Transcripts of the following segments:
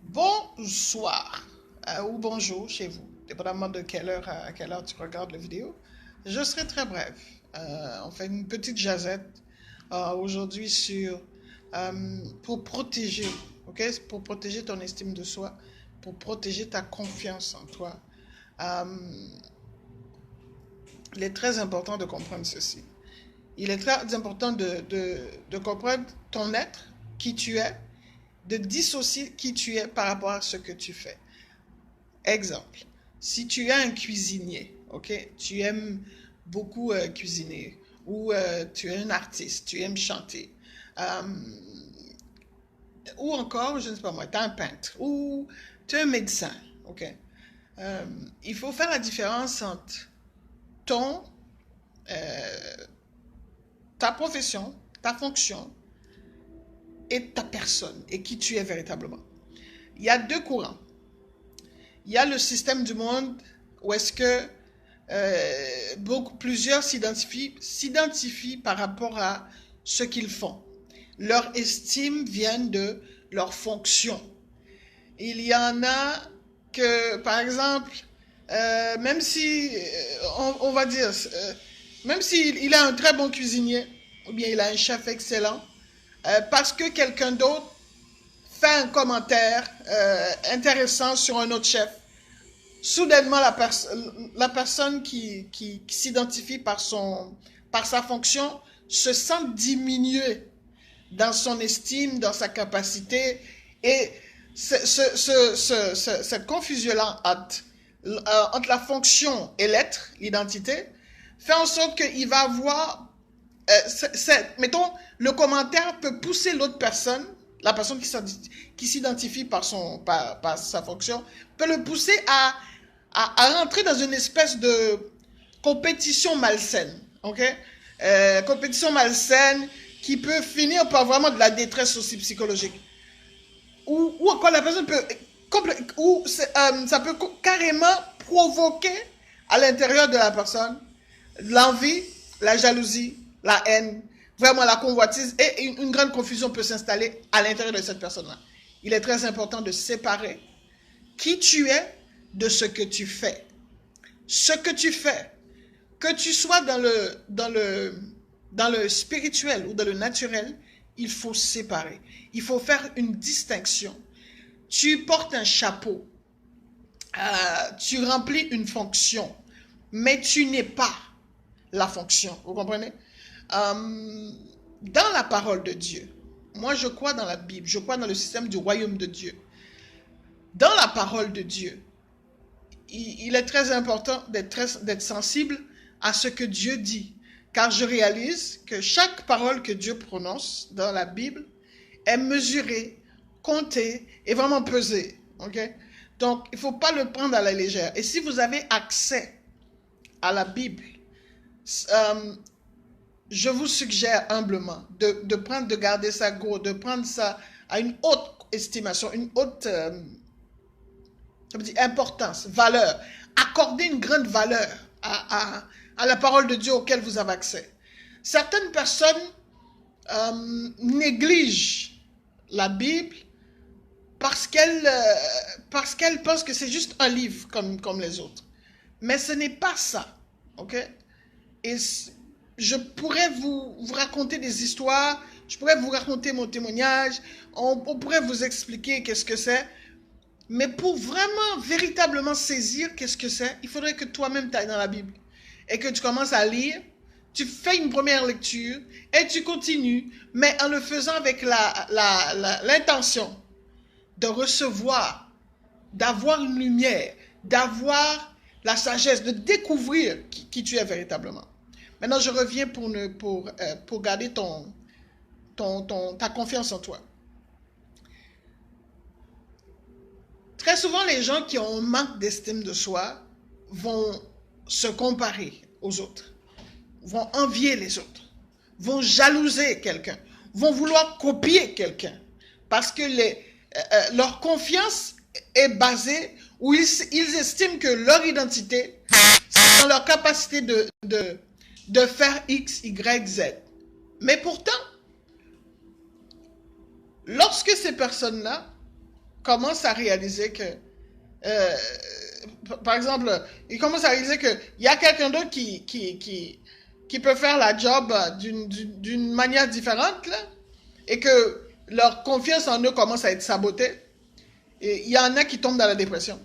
Bonsoir ou bonjour chez vous, dépendamment de à quelle heure tu regardes la vidéo. Je serai très bref. On fait une petite jazette aujourd'hui sur pour protéger, ok, pour protéger ton estime de soi, pour protéger ta confiance en toi. Euh, il est très important de comprendre ceci. Il est très important de comprendre ton être, qui tu es, de dissocier qui tu es par rapport à ce que tu fais. Exemple, si tu es un cuisinier, ok, tu aimes beaucoup cuisiner, ou tu es un artiste, tu aimes chanter, euh, ou encore, je ne sais pas moi, tu es un peintre, ou tu es un médecin, ok. Euh, il faut faire la différence entre ton, euh, ta profession, ta fonction et ta personne, et qui tu es véritablement. Il y a deux courants. Il y a le système du monde où est-ce que plusieurs s'identifient par rapport à ce qu'ils font. Leur estime vient de leur fonction. Il y en a que, par exemple, même si, on va dire, même s'il a un très bon cuisinier, ou bien il a un chef excellent, parce que quelqu'un d'autre fait un commentaire intéressant sur un autre chef, soudainement la personne qui s'identifie par sa fonction se sent diminuée dans son estime, dans sa capacité, et cette confusion-là entre la fonction et l'être, l'identité, fait en sorte qu'il va avoir, mettons, le commentaire peut pousser l'autre personne, la personne qui s'identifie par sa fonction, peut le pousser à rentrer dans une espèce de compétition malsaine, ok? Compétition malsaine qui peut finir par vraiment de la détresse aussi psychologique. Ou encore la personne peut, ça peut carrément provoquer à l'intérieur de la personne l'envie, la jalousie, la haine, vraiment la convoitise, et une grande confusion peut s'installer à l'intérieur de cette personne-là. Il est très important de séparer qui tu es de ce que tu fais. Ce que tu fais, que tu sois dans le spirituel ou dans le naturel, il faut séparer. Il faut faire une distinction. Tu portes un chapeau, tu remplis une fonction, mais tu n'es pas la fonction. Vous comprenez? Dans la parole de Dieu, moi je crois dans la Bible, je crois dans le système du royaume de Dieu. Dans la parole de Dieu, il est très important d'être sensible à ce que Dieu dit. Car je réalise que chaque parole que Dieu prononce dans la Bible est mesurée, comptée et vraiment pesée. Okay? Donc, il ne faut pas le prendre à la légère. Et si vous avez accès à la Bible, je vous suggère humblement de garder ça gros, de prendre ça à une haute estimation, une haute importance, valeur. Accordez une grande valeur à la parole de Dieu auquel vous avez accès. Certaines personnes négligent la Bible parce qu'elles pensent que c'est juste un livre comme les autres. Mais ce n'est pas ça. Ok? Et je pourrais vous raconter des histoires, je pourrais vous raconter mon témoignage, on pourrait vous expliquer qu'est-ce que c'est. Mais pour vraiment, véritablement saisir qu'est-ce que c'est, il faudrait que toi-même tu ailles dans la Bible et que tu commences à lire, tu fais une première lecture et tu continues, mais en le faisant avec l'intention de recevoir, d'avoir une lumière, d'avoir la sagesse, de découvrir qui tu es véritablement. Maintenant, je reviens pour garder ta confiance en toi. Très souvent, les gens qui ont un manque d'estime de soi vont se comparer aux autres, vont envier les autres, vont jalouser quelqu'un, vont vouloir copier quelqu'un, parce que leur confiance est basée, où ils estiment que leur identité, c'est dans leur capacité de faire X, Y, Z. Mais pourtant, lorsque ces personnes-là commence à réaliser que, euh, par exemple, ils commencent à réaliser qu'il y a quelqu'un d'autre qui peut faire la job d'une manière différente, là, et que leur confiance en eux commence à être sabotée. Et il y en a qui tombent dans la dépression.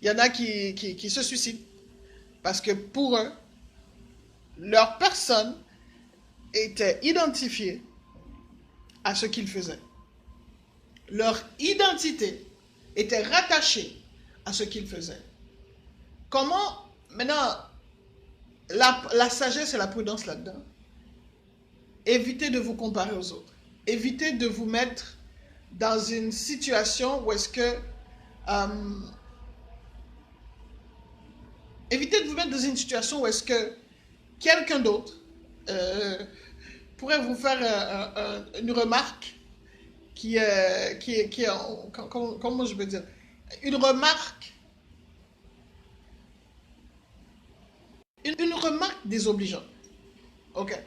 Il y en a qui se suicident. Parce que pour eux, leur personne était identifiée à ce qu'ils faisaient. Leur identité était rattachée à ce qu'ils faisaient. Comment, maintenant, la sagesse et la prudence là-dedans, évitez de vous comparer aux autres. Évitez de vous mettre dans une situation où est-ce que... évitez de vous mettre dans une situation où est-ce que quelqu'un d'autre pourrait vous faire une remarque comment je peux dire, une remarque, une remarque désobligeante. Ok?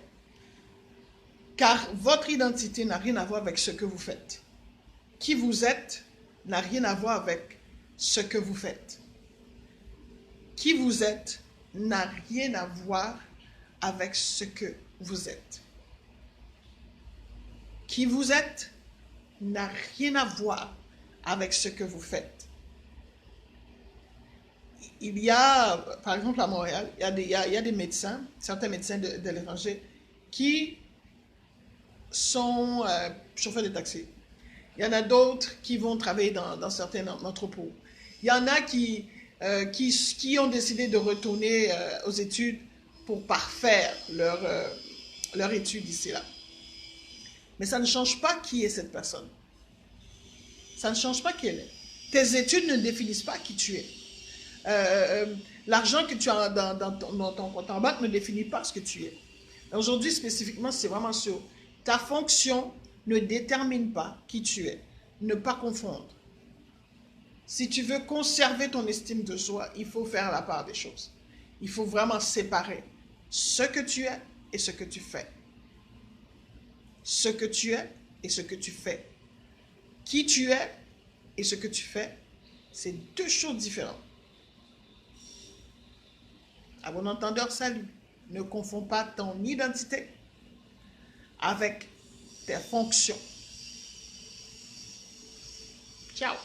Car votre identité n'a rien à voir avec ce que vous faites. Qui vous êtes n'a rien à voir avec ce que vous faites. Qui vous êtes n'a rien à voir avec ce que vous êtes. Qui vous êtes n'a rien à voir avec ce que vous faites. Il y a, par exemple à Montréal, il y a des médecins, certains médecins de l'étranger, qui sont chauffeurs de taxi. Il y en a d'autres qui vont travailler dans certains entrepôts. Il y en a qui ont décidé de retourner aux études pour parfaire leur étude ici là. Mais ça ne change pas qui est cette personne. Ça ne change pas qui elle est. Tes études ne définissent pas qui tu es. L'argent que tu as dans ton compte en banque ne définit pas ce que tu es. Aujourd'hui, spécifiquement, c'est vraiment sur ta fonction ne détermine pas qui tu es. Ne pas confondre. Si tu veux conserver ton estime de soi, il faut faire la part des choses. Il faut vraiment séparer ce que tu es et ce que tu fais. Ce que tu es et ce que tu fais. Qui tu es et ce que tu fais, c'est deux choses différentes. À bon entendeur, salut. Ne confonds pas ton identité avec tes fonctions. Ciao.